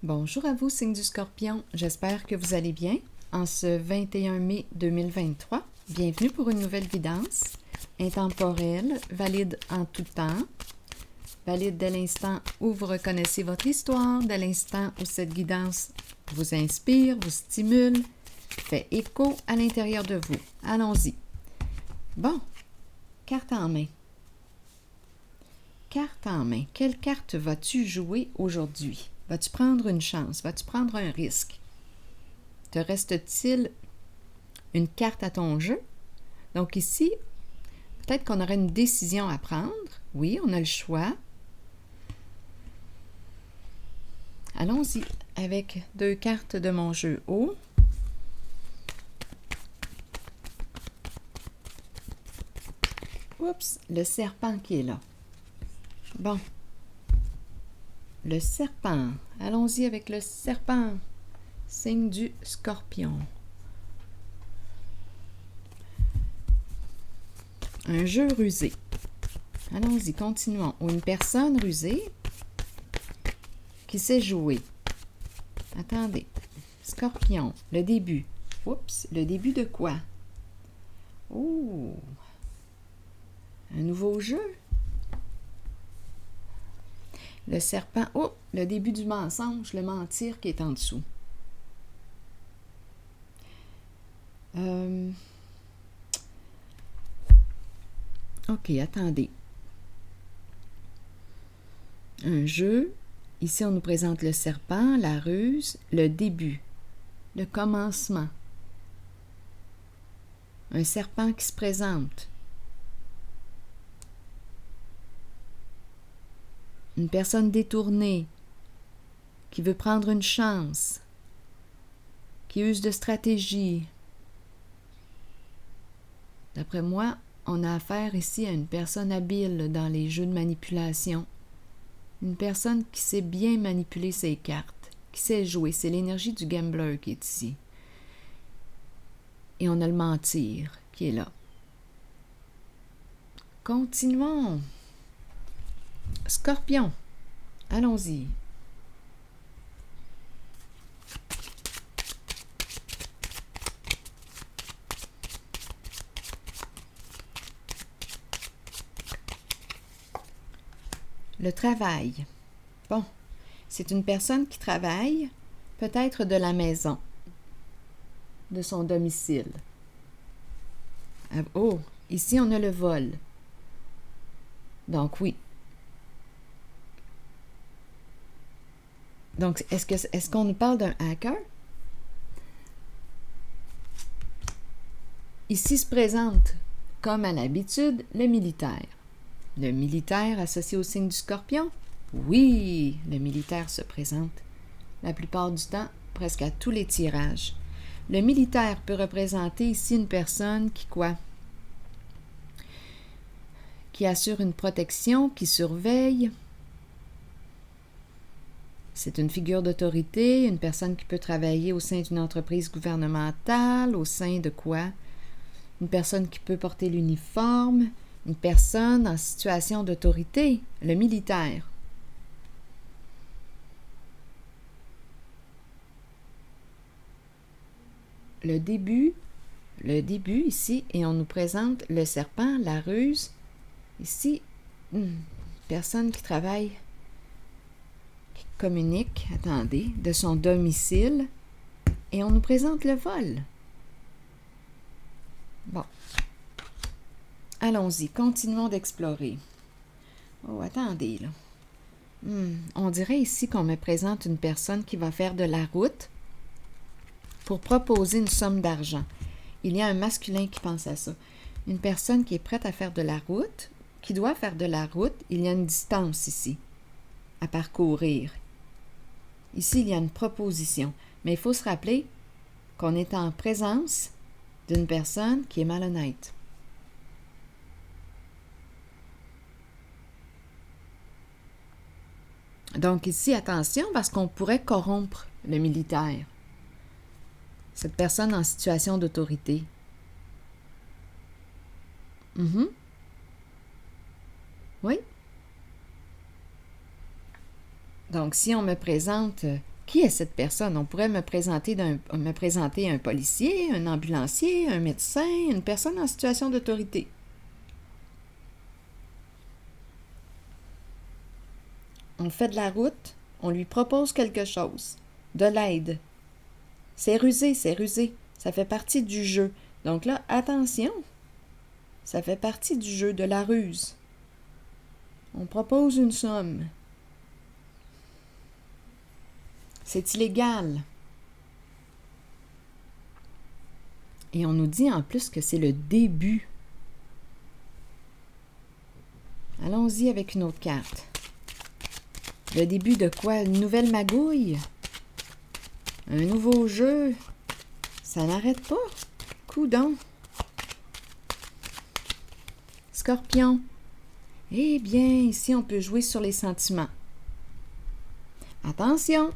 Bonjour à vous, signe du Scorpion. J'espère que vous allez bien. En ce 21 mai 2023, bienvenue pour une nouvelle guidance intemporelle, valide en tout temps, valide dès l'instant où vous reconnaissez votre histoire, dès l'instant où cette guidance vous inspire, vous stimule, fait écho à l'intérieur de vous. Allons-y. Bon, carte en main. Carte en main. Quelle carte vas-tu jouer aujourd'hui? Vas-tu prendre une chance? Vas-tu prendre un risque? Te reste-t-il une carte à ton jeu? Donc ici, peut-être qu'on aurait une décision à prendre. Oui, on a le choix. Allons-y avec 2 cartes de mon jeu haut. Oups, le serpent qui est là. Bon. Le serpent. Allons-y avec le serpent. Signe du Scorpion. Un jeu rusé. Allons-y, continuons. Ou une personne rusée qui sait jouer. Attendez. Scorpion, le début. Oups, le début de quoi? Oh! Un nouveau jeu. Le serpent. Oh! Le début du mensonge, le mentir qui est en dessous. OK, attendez. Un jeu. Ici, on nous présente le serpent, la ruse, le début, le commencement. Un serpent qui se présente. Une personne détournée qui veut prendre une chance, qui use de stratégie. D'après moi, on a affaire ici à une personne habile dans les jeux de manipulation. Une personne qui sait bien manipuler ses cartes, qui sait jouer. C'est l'énergie du gambler qui est ici. Et on a le mentir qui est là. Continuons. Scorpion, allons-y. Le travail. Bon, c'est une personne qui travaille, peut-être de la maison, de son domicile. Oh, ici on a le vol. Donc oui. Donc, est-ce qu'on nous parle d'un hacker? Ici se présente, comme à l'habitude, le militaire. Le militaire associé au signe du Scorpion? Oui, le militaire se présente. La plupart du temps, presque à tous les tirages. Le militaire peut représenter ici une personne qui quoi? Qui assure une protection, qui surveille. C'est une figure d'autorité, une personne qui peut travailler au sein d'une entreprise gouvernementale, au sein de quoi? Une personne qui peut porter l'uniforme, une personne en situation d'autorité, le militaire. Le début ici, et on nous présente le serpent, la ruse. Ici, personne qui travaille, qui communique, attendez, de son domicile, et on nous présente le vol. Bon. Allons-y, continuons d'explorer. Oh, attendez, là. On dirait ici qu'on me présente une personne qui va faire de la route pour proposer une somme d'argent. Il y a un masculin qui pense à ça. Une personne qui est prête à faire de la route, qui doit faire de la route, il y a une distance ici à parcourir. Ici, il y a une proposition. Mais il faut se rappeler qu'on est en présence d'une personne qui est malhonnête. Donc ici, attention, parce qu'on pourrait corrompre le militaire. Cette personne en situation d'autorité. Oui. Donc, si on me présente Qui est cette personne? On pourrait me présenter un policier, un ambulancier, un médecin, une personne en situation d'autorité. On fait de la route, on lui propose quelque chose, de l'aide. C'est rusé, c'est rusé. Ça fait partie du jeu. Donc là, attention, ça fait partie du jeu, de la ruse. On propose une somme. C'est illégal. Et on nous dit en plus que c'est le début. Allons-y avec une autre carte. Le début de quoi? Une nouvelle magouille? Un nouveau jeu? Ça n'arrête pas. Coudon. Scorpion. Eh bien, ici, on peut jouer sur les sentiments. Attention!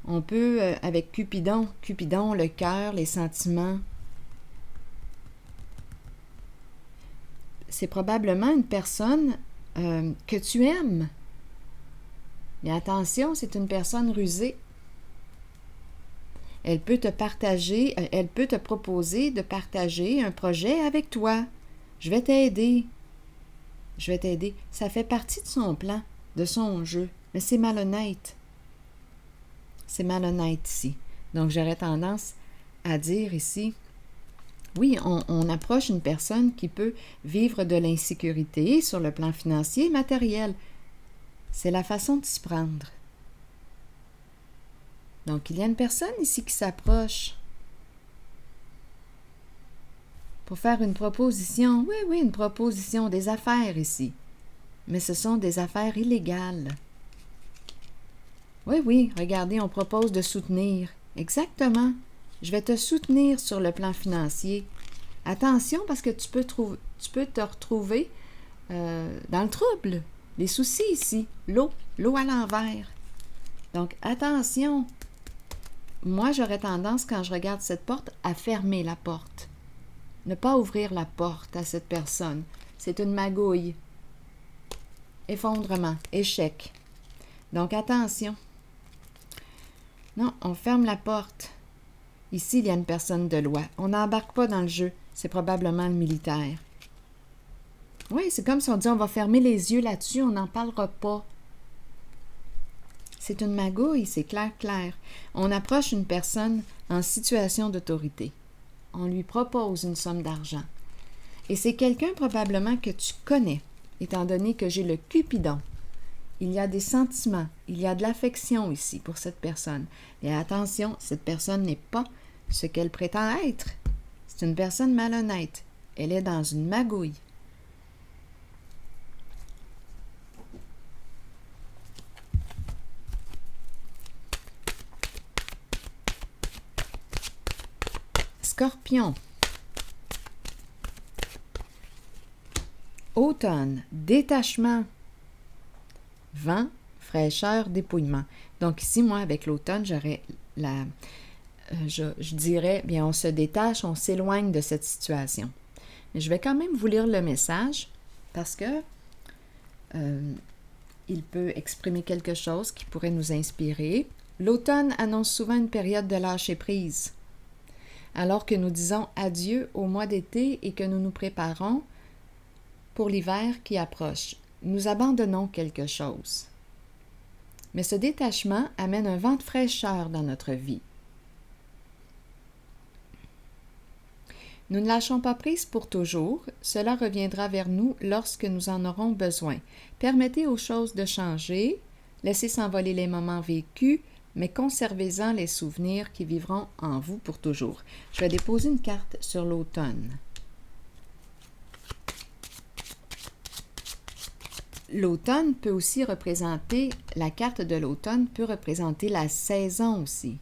On peut, avec Cupidon, le cœur, les sentiments. C'est probablement une personne que tu aimes. Mais attention, c'est une personne rusée. Elle peut te proposer de partager un projet avec toi. Je vais t'aider. Ça fait partie de son plan, de son jeu. Mais c'est malhonnête. C'est malhonnête ici. Donc, j'aurais tendance à dire ici, oui, on approche une personne qui peut vivre de l'insécurité sur le plan financier et matériel. C'est la façon de s'y prendre. Donc, il y a une personne ici qui s'approche pour faire une proposition. Oui, une proposition, des affaires ici. Mais ce sont des affaires illégales. Oui, regardez, on propose de soutenir. Exactement. Je vais te soutenir sur le plan financier. Attention, parce que tu peux te retrouver dans le trouble. Les soucis ici. L'eau à l'envers. Donc, attention. Moi, j'aurais tendance, quand je regarde cette porte, à fermer la porte. Ne pas ouvrir la porte à cette personne. C'est une magouille. Effondrement, échec. Donc, attention. Non, on ferme la porte. Ici, il y a une personne de loi. On n'embarque pas dans le jeu. C'est probablement le militaire. Oui, c'est comme si on dit on va fermer les yeux là-dessus, on n'en parlera pas. C'est une magouille, c'est clair. On approche une personne en situation d'autorité. On lui propose une somme d'argent. Et c'est quelqu'un probablement que tu connais, étant donné que j'ai le Cupidon. Il y a des sentiments, il y a de l'affection ici pour cette personne. Et attention, cette personne n'est pas ce qu'elle prétend être. C'est une personne malhonnête. Elle est dans une magouille. Scorpion. Automne, détachement. Vent, fraîcheur, dépouillement. Donc ici, moi, avec l'automne, j'aurais je dirais, bien, on se détache, on s'éloigne de cette situation. Mais je vais quand même vous lire le message parce que il peut exprimer quelque chose qui pourrait nous inspirer. L'automne annonce souvent une période de lâcher-prise. Alors que nous disons adieu au mois d'été et que nous nous préparons pour l'hiver qui approche, nous abandonnons quelque chose. Mais ce détachement amène un vent de fraîcheur dans notre vie. Nous ne lâchons pas prise pour toujours, cela reviendra vers nous lorsque nous en aurons besoin. Permettez aux choses de changer, laissez s'envoler les moments vécus, mais conservez-en les souvenirs qui vivront en vous pour toujours. Je vais déposer une carte sur l'automne. L'automne peut aussi représenter, la carte de l'automne peut représenter la saison aussi.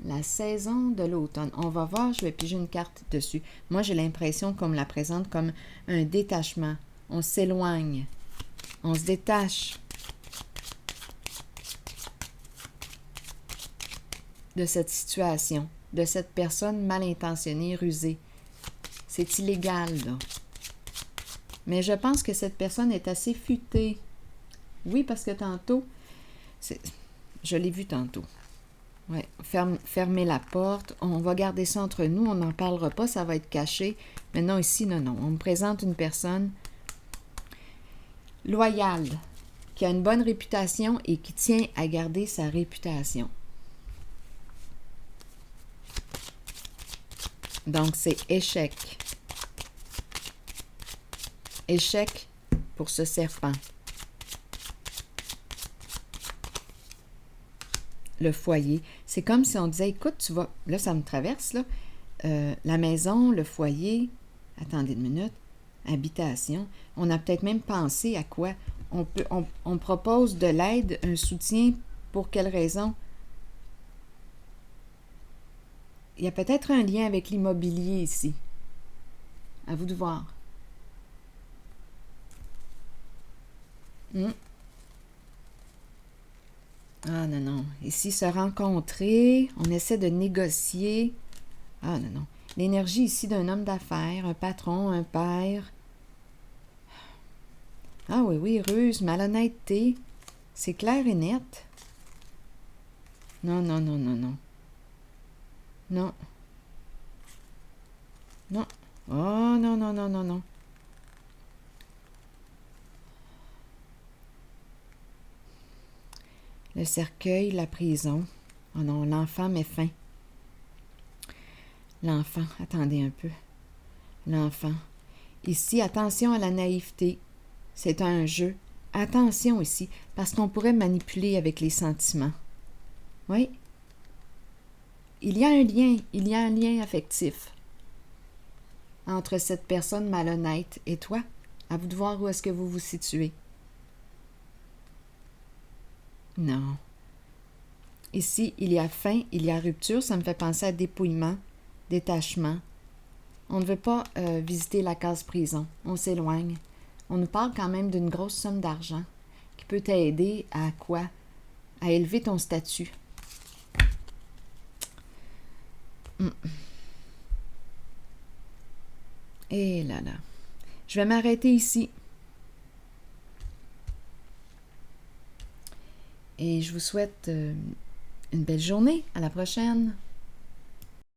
La saison de l'automne. On va voir, je vais piger une carte dessus. Moi, j'ai l'impression qu'on me la présente comme un détachement. On s'éloigne. On se détache de cette situation, de cette personne mal intentionnée, rusée. C'est illégal, là. Mais je pense que cette personne est assez futée. Oui, parce que tantôt, Je l'ai vu tantôt. Ouais, fermez la porte. On va garder ça entre nous. On n'en parlera pas. Ça va être caché. Mais non, ici, non, non. On me présente une personne loyale, qui a une bonne réputation et qui tient à garder sa réputation. Donc, c'est échec. Échec pour ce serpent. Le foyer. C'est comme si on disait, écoute, tu vas... Là, ça me traverse, là. La maison, le foyer... Attendez une minute. Habitation. On a peut-être même pensé à quoi? On propose de l'aide, un soutien. Pour quelle raison? Il y a peut-être un lien avec l'immobilier ici. À vous de voir. Ah non, non. Ici, se rencontrer, on essaie de négocier. Ah non, non. L'énergie ici d'un homme d'affaires, un patron, un père. Ah oui, oui, ruse, malhonnêteté. C'est clair et net. Non, non, non, non, non. Non. Non. Oh non, non, non, non, non. Le cercueil, la prison. Oh non, l'enfant met fin. L'enfant, attendez un peu. L'enfant. Ici, attention à la naïveté. C'est un jeu. Attention ici, parce qu'on pourrait manipuler avec les sentiments. Oui. Il y a un lien affectif entre cette personne malhonnête et toi. À vous de voir où est-ce que vous vous situez. Non. Ici, il y a fin, il y a rupture. Ça me fait penser à dépouillement, détachement. On ne veut pas visiter la case prison. On s'éloigne. On nous parle quand même d'une grosse somme d'argent qui peut t'aider à quoi? À élever ton statut. Et là là. Je vais m'arrêter ici. Et je vous souhaite une belle journée. À la prochaine.